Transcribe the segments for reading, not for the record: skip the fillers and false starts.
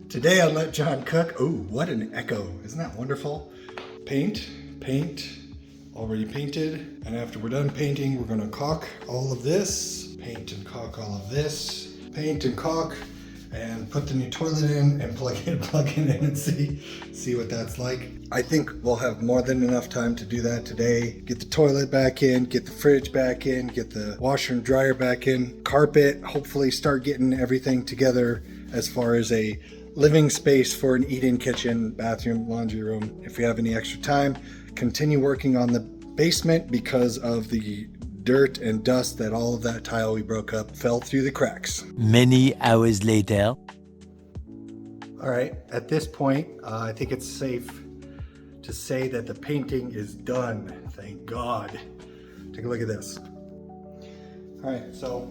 Today on Let John Cook, ooh, what an echo. Isn't that wonderful? Paint, already painted. And after we're done painting, we're gonna caulk all of this, paint and caulk all of this, paint and caulk, and put the new toilet in and plug it in and see what that's like. I think we'll have more than enough time to do that today. Get the toilet back in, get the fridge back in, get the washer and dryer back in, carpet, hopefully start getting everything together as far as a living space for an eat-in kitchen, bathroom, laundry room. If we have any extra time, continue working on the basement because of the dirt and dust that all of that tile we broke up fell through the cracks. Many hours later. All right, at this point, I think it's safe to say that the painting is done. Thank God. Take a look at this. All right, so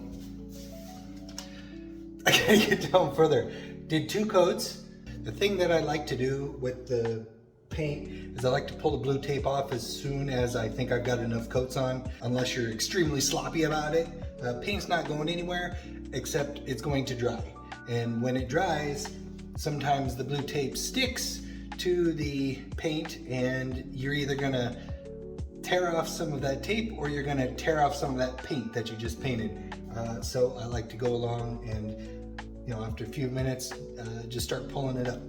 I gotta get down further. Did 2 coats. The thing that I like to do with the paint is I like to pull the blue tape off as soon as I think I've got enough coats on, unless you're extremely sloppy about it. Paint's not going anywhere, except it's going to dry. And when it dries, sometimes the blue tape sticks to the paint and you're either gonna tear off some of that tape or you're gonna tear off some of that paint that you just painted. So I like to go along and, you know, after a few minutes, just start pulling it up.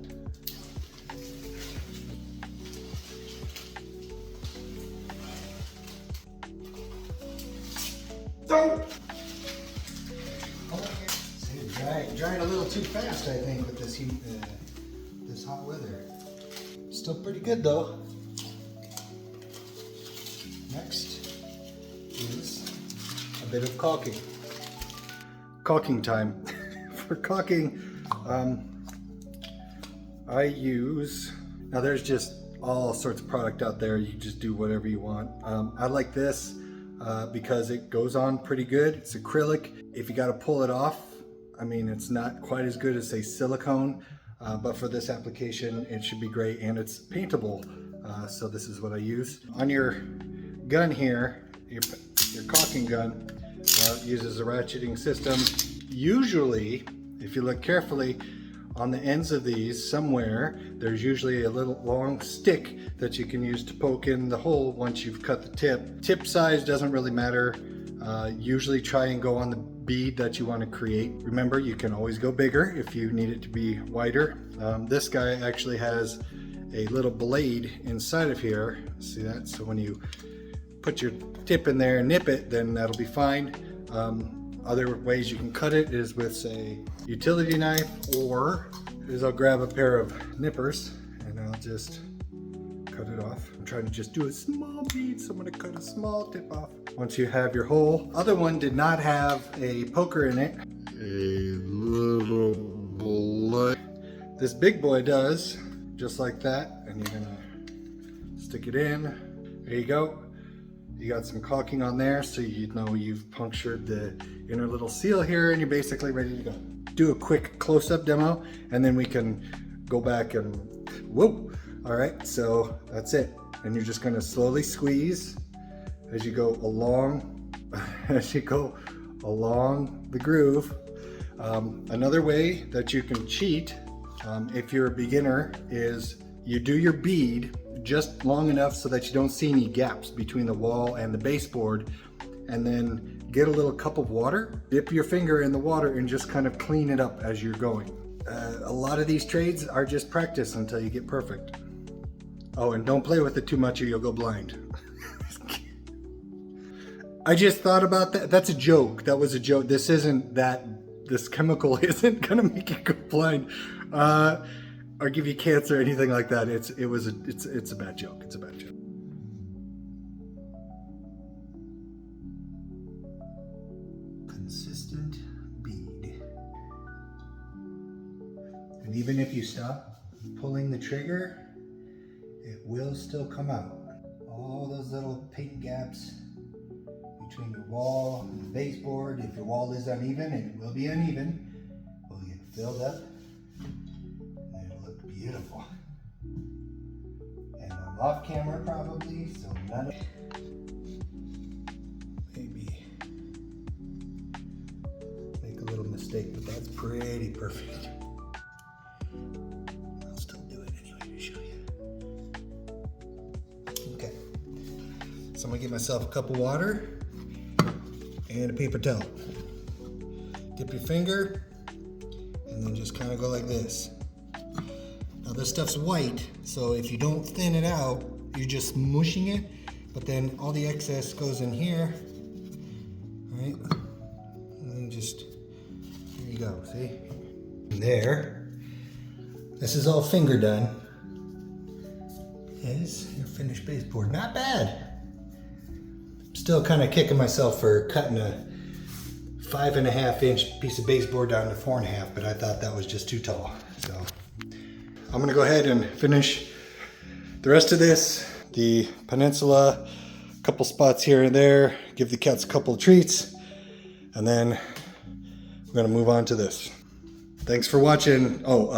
Don't! See, dried a little too fast, I think, with this heat, this hot weather. Still pretty good though. Next is a bit of caulking. Caulking time. For caulking, I use, now there's just all sorts of product out there. You just do whatever you want. I like this because it goes on pretty good. It's acrylic. If you got to pull it off, I mean, it's not quite as good as say silicone, but for this application, it should be great, and it's paintable. So this is what I use. On your gun here, your caulking gun uses a ratcheting system. Usually, if you look carefully, on the ends of these, somewhere, there's usually a little long stick that you can use to poke in the hole once you've cut the tip. Tip size doesn't really matter. Usually try and go on the bead that you want to create. Remember, you can always go bigger if you need it to be wider. This guy actually has a little blade inside of here. See that? So when you put your tip in there and nip it, then that'll be fine. Other ways you can cut it is with, say, utility knife, or is I'll grab a pair of nippers and I'll just cut it off. I'm trying to just do a small bead, so I'm gonna cut a small tip off. Once you have your hole, other one did not have a poker in it. A little bullet. This big boy does, just like that, and you're gonna stick it in. There you go. You got some caulking on there, so you know you've punctured the inner little seal here, and you're basically ready to go. Do a quick close-up demo, and then we can go back and, whoa! All right, so that's it. And you're just gonna slowly squeeze as you go along, the groove. Another way that you can cheat, if you're a beginner, is you do your bead just long enough so that you don't see any gaps between the wall and the baseboard, and then get a little cup of water, dip your finger in the water, and just kind of clean it up as you're going. A lot of these trades are just practice until you get perfect. Oh, and don't play with it too much or you'll go blind. I just thought about that. That's a joke. That was a joke. This isn't that, this chemical isn't gonna make you go blind. Or give you cancer or anything like that. It's a bad joke. It's a bad joke. Consistent bead. And even if you stop pulling the trigger, it will still come out. All those little paint gaps between your wall and the baseboard, if your wall is uneven, and it will be uneven, will get filled up. Beautiful. And I'm off camera probably, so none of, maybe make a little mistake, but that's pretty perfect. So I'm gonna get myself a cup of water and a paper towel. Dip your finger and then just kind of go like this. Now this stuff's white, so if you don't thin it out, you're just mushing it, but then all the excess goes in here, right? And then just, there you go, see? And there. This is all finger done. Is your finished baseboard. Not bad. Still kind of kicking myself for cutting a 5.5 inch piece of baseboard down to 4.5, but I thought that was just too tall. So I'm gonna go ahead and finish the rest of this. The peninsula, a couple spots here and there, give the cats a couple of treats, and then we're gonna move on to this. Thanks for watching. Oh,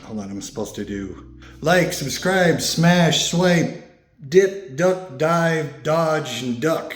hold on, I'm supposed to do like, subscribe, smash, swipe, dip, duck, dive, dodge, and duck.